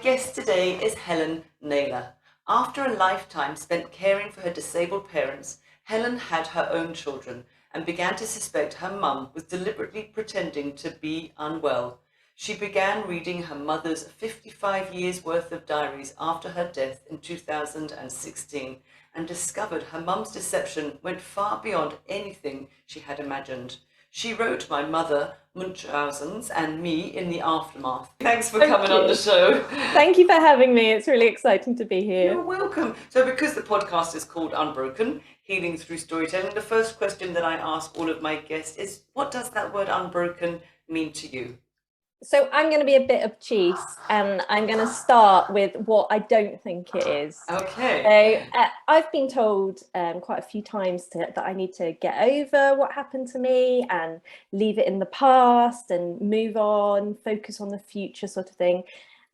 guest today is Helen Naylor. After a lifetime spent caring for her disabled parents, Helen had her own children and began to suspect her mum was deliberately pretending to be unwell. She began reading her mother's 55 years worth of diaries after her death in 2016 and discovered her mum's deception went far beyond anything she had imagined. She wrote my mother, Munchausen's, and me in the aftermath. Thanks for coming on the show. Thank you for having me. It's really exciting to be here. You're welcome. So because the podcast is called Unbroken, Healing Through Storytelling, the first question that I ask all of my guests is, what does that word unbroken mean to you? So I'm going to be a bit obtuse and I'm going to start with what I don't think it is. Okay. So I've been told quite a few times that I need to get over what happened to me and leave it in the past and move on, focus on the future sort of thing.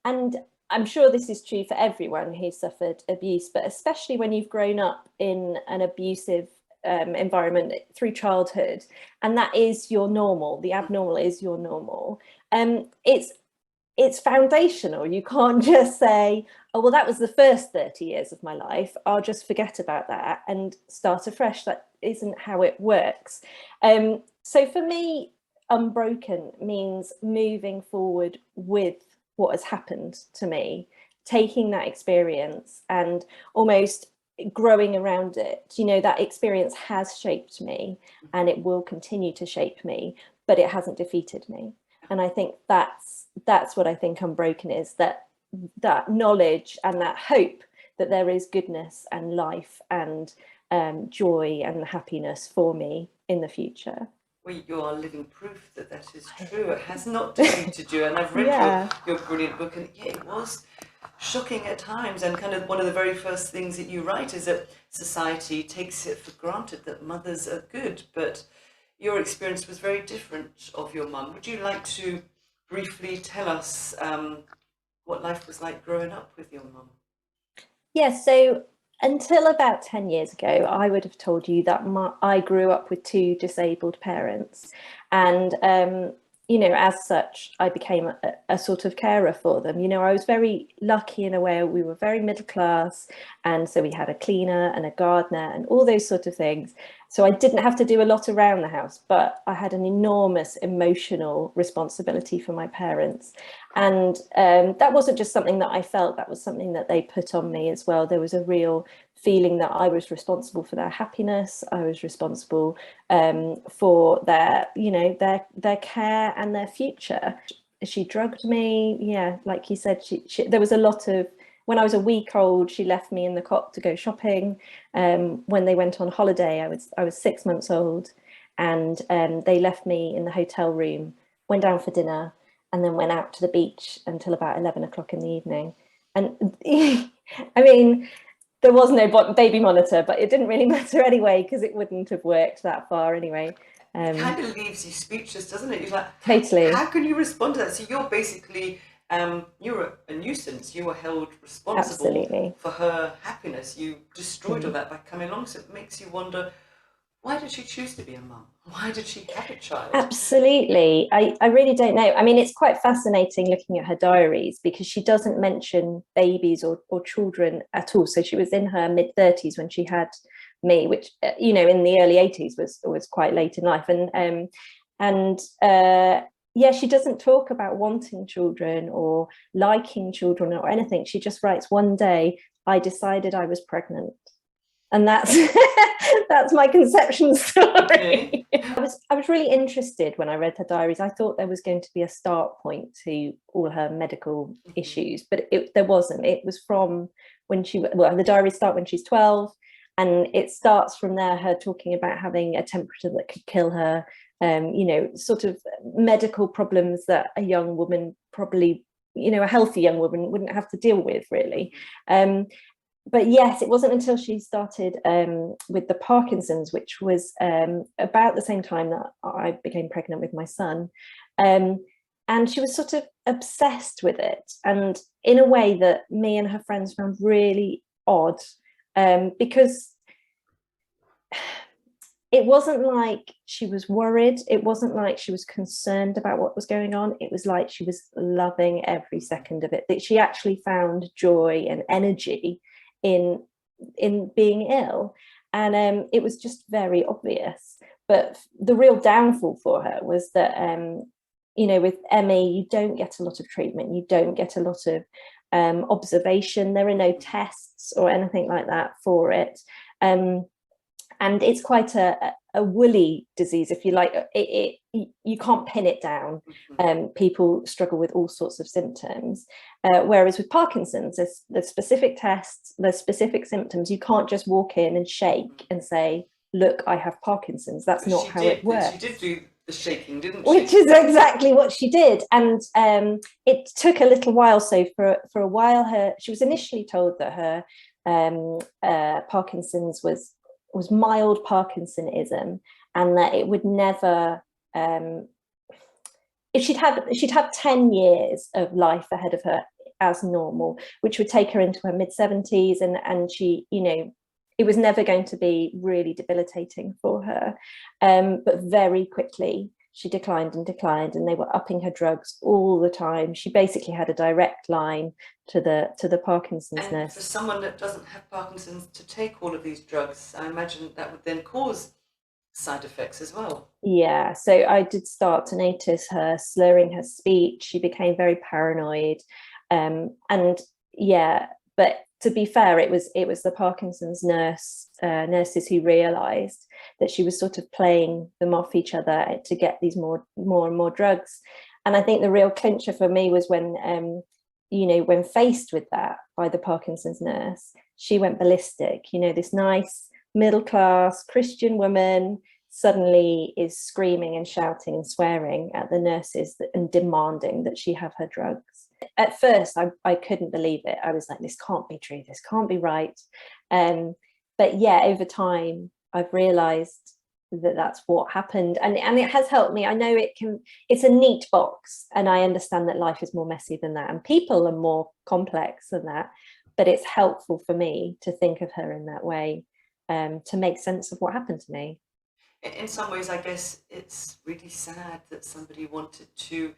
And I'm sure this is true for everyone who suffered abuse, but especially when you've grown up in an abusive environment through childhood, and that is your normal. The abnormal is your normal. It's foundational. You can't just say, oh, well, that was the first 30 years of my life, I'll just forget about that and start afresh. That isn't how it works. So for me, unbroken means moving forward with what has happened to me, taking that experience and almost growing around it. You know, that experience has shaped me and it will continue to shape me, but it hasn't defeated me. And I think that's what I think unbroken is, that knowledge and that hope that there is goodness and life and joy and happiness for me in the future. Well, you are living proof that that is true. It has not defeated you. And I've read your brilliant book, and yeah, it was shocking at times. And kind of one of the very first things that you write is that society takes it for granted that mothers are good, but your experience was very different of your mum. Would you like to briefly tell us what life was like growing up with your mum? Yes, so until about 10 years ago, I would have told you that I grew up with two disabled parents. And, you know, as such, I became a sort of carer for them. You know, I was very lucky in a way. We were very middle class. And so we had a cleaner and a gardener and all those sort of things. So I didn't have to do a lot around the house, but I had an enormous emotional responsibility for my parents. And that wasn't just something that I felt, that was something that they put on me as well. There was a real feeling that I was responsible for their happiness. I was responsible for their, you know, their care and their future. She drugged me. Yeah, like you said, there was a lot of, when I was a week old, she left me in the cot to go shopping. When they went on holiday, I was 6 months old, and they left me in the hotel room, went down for dinner, and then went out to the beach until about 11 o'clock in the evening. And I mean, there was no baby monitor, but it didn't really matter anyway, because it wouldn't have worked that far anyway. It kind of leaves you speechless, doesn't it? You're like, totally. How can you respond to that? So you're basically, you're a nuisance. You were held responsible Absolutely. for her happiness. You destroyed all that by coming along. So it makes you wonder, why did she choose to be a mum? Why did she have a child? Absolutely. I really don't know. I mean, it's quite fascinating looking at her diaries, because she doesn't mention babies or children at all. So she was in her mid-30s when she had me, which, you know, in the early 80s was quite late in life. And yeah, she doesn't talk about wanting children or liking children or anything. She just writes, one day I decided I was pregnant. And that's that's my conception story. I was really interested when I read her diaries. I thought there was going to be a start point to all her medical issues, but there wasn't. It was from when the diaries start when she's 12, and it starts from there, her talking about having a temperature that could kill her, you know, sort of medical problems that a young woman probably, you know, a healthy young woman wouldn't have to deal with, really. But yes, it wasn't until she started with the Parkinson's, which was about the same time that I became pregnant with my son. And she was sort of obsessed with it, and in a way that me and her friends found really odd, because it wasn't like she was worried. It wasn't like she was concerned about what was going on. It was like she was loving every second of it. That she actually found joy and energy in being ill, and it was just very obvious. But the real downfall for her was that with ME, you don't get a lot of treatment. You don't get a lot of observation. There are no tests or anything like that for it. And it's quite a woolly disease, if you like. You can't pin it down. People struggle with all sorts of symptoms, whereas with Parkinson's, there's specific tests, there's specific symptoms. You can't just walk in and shake and say, look, I have Parkinson's. That's not how it works. She did do the shaking, didn't she? Which is exactly what she did. And it took a little while. So for a while, she was initially told that her Parkinson's was mild Parkinsonism, and that it would never, if she'd have 10 years of life ahead of her as normal, which would take her into her mid-70s, and she, it was never going to be really debilitating for her. But very quickly she declined, and they were upping her drugs all the time. She basically had a direct line to the Parkinson's nurse. For someone that doesn't have Parkinson's to take all of these drugs, I imagine that would then cause side effects as well. Yeah, so I did start to notice her slurring her speech. She became very paranoid, and yeah, but to be fair, it was the Parkinson's nurses who realised that she was sort of playing them off each other to get these more and more drugs. And I think the real clincher for me was when when faced with that by the Parkinson's nurse, she went ballistic. This nice middle-class Christian woman suddenly is screaming and shouting and swearing at the nurses and demanding that she have her drugs. At first, I couldn't believe it. I was like, this can't be true. This can't be right. But yeah, over time, I've realised that that's what happened, and it has helped me. I know it's a neat box, and I understand that life is more messy than that, and people are more complex than that. But it's helpful for me to think of her in that way, to make sense of what happened to me. In some ways, I guess it's really sad that somebody wanted to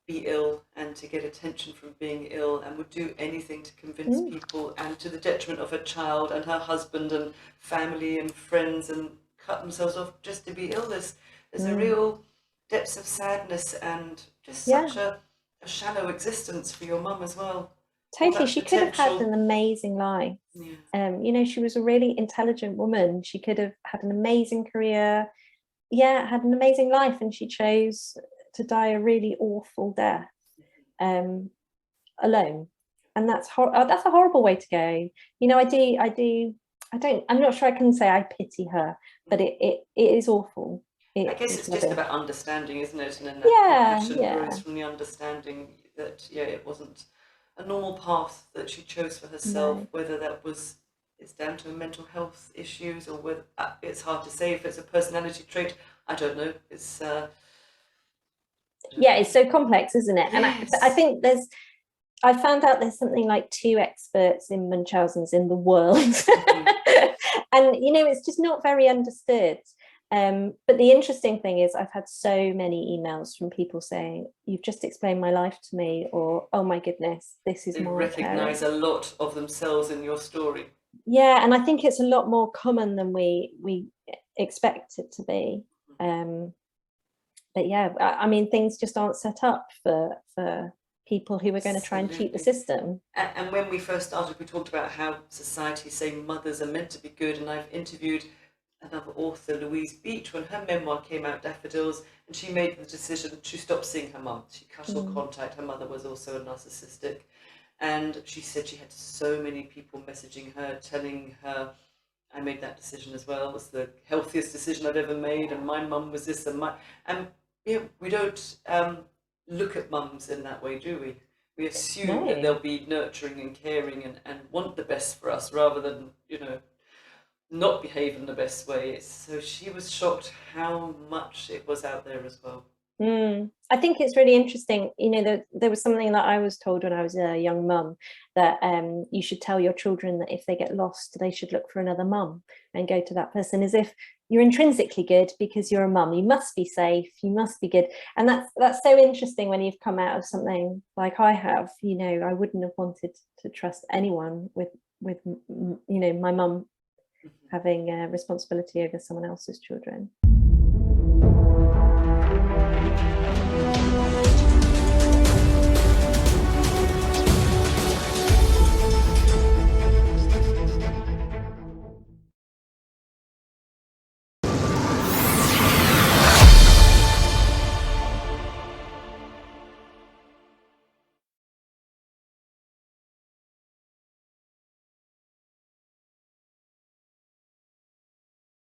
be ill and to get attention from being ill, and would do anything to convince people, and to the detriment of her child and her husband and family and friends, and cut themselves off just to be ill. There's a real depths of sadness, and just such a shallow existence for your mum as well. Totally. She could have had an amazing life. Yeah. She was a really intelligent woman. She could have had an amazing career, had an amazing life, and she chose to die a really awful death, alone. And that's a horrible way to go. I'm not sure I can say I pity her, but it is awful. I guess it's just about understanding, isn't it? And then that compassion grows from the understanding that it wasn't a normal path that she chose for herself. Whether that it's down to mental health issues, or whether it's hard to say if it's a personality trait. I don't know. It's it's so complex, isn't it? Yes. And I think I found out there's something like 2 experts in Munchausen's in the world. And it's just not very understood. But the interesting thing is, I've had so many emails from people saying, you've just explained my life to me, or, oh my goodness, this is more. They recognise a lot of themselves in your story. Yeah, and I think it's a lot more common than we expect it to be. But yeah, I mean, things just aren't set up for people who are going to try and cheat the system. And when we first started, we talked about how society say mothers are meant to be good, and I've interviewed another author, Louise Beach, when her memoir came out, Daffodils, and she made the decision to stop seeing her mum. She cut all contact. Her mother was also a narcissistic, and she said she had so many people messaging her, telling her, I made that decision as well. It was the healthiest decision I've ever made, and my mum was this, and we don't look at mums in that way, do we? We assume that they'll be nurturing and caring and want the best for us, rather than not behave in the best way. So she was shocked how much it was out there as well. I think it's really interesting. There was something that I was told when I was a young mum, that you should tell your children that if they get lost, they should look for another mum and go to that person, as if you're intrinsically good because you're a mum. You must be safe. You must be good. And that's so interesting when you've come out of something like I have. I wouldn't have wanted to trust anyone with my mum having responsibility over someone else's children.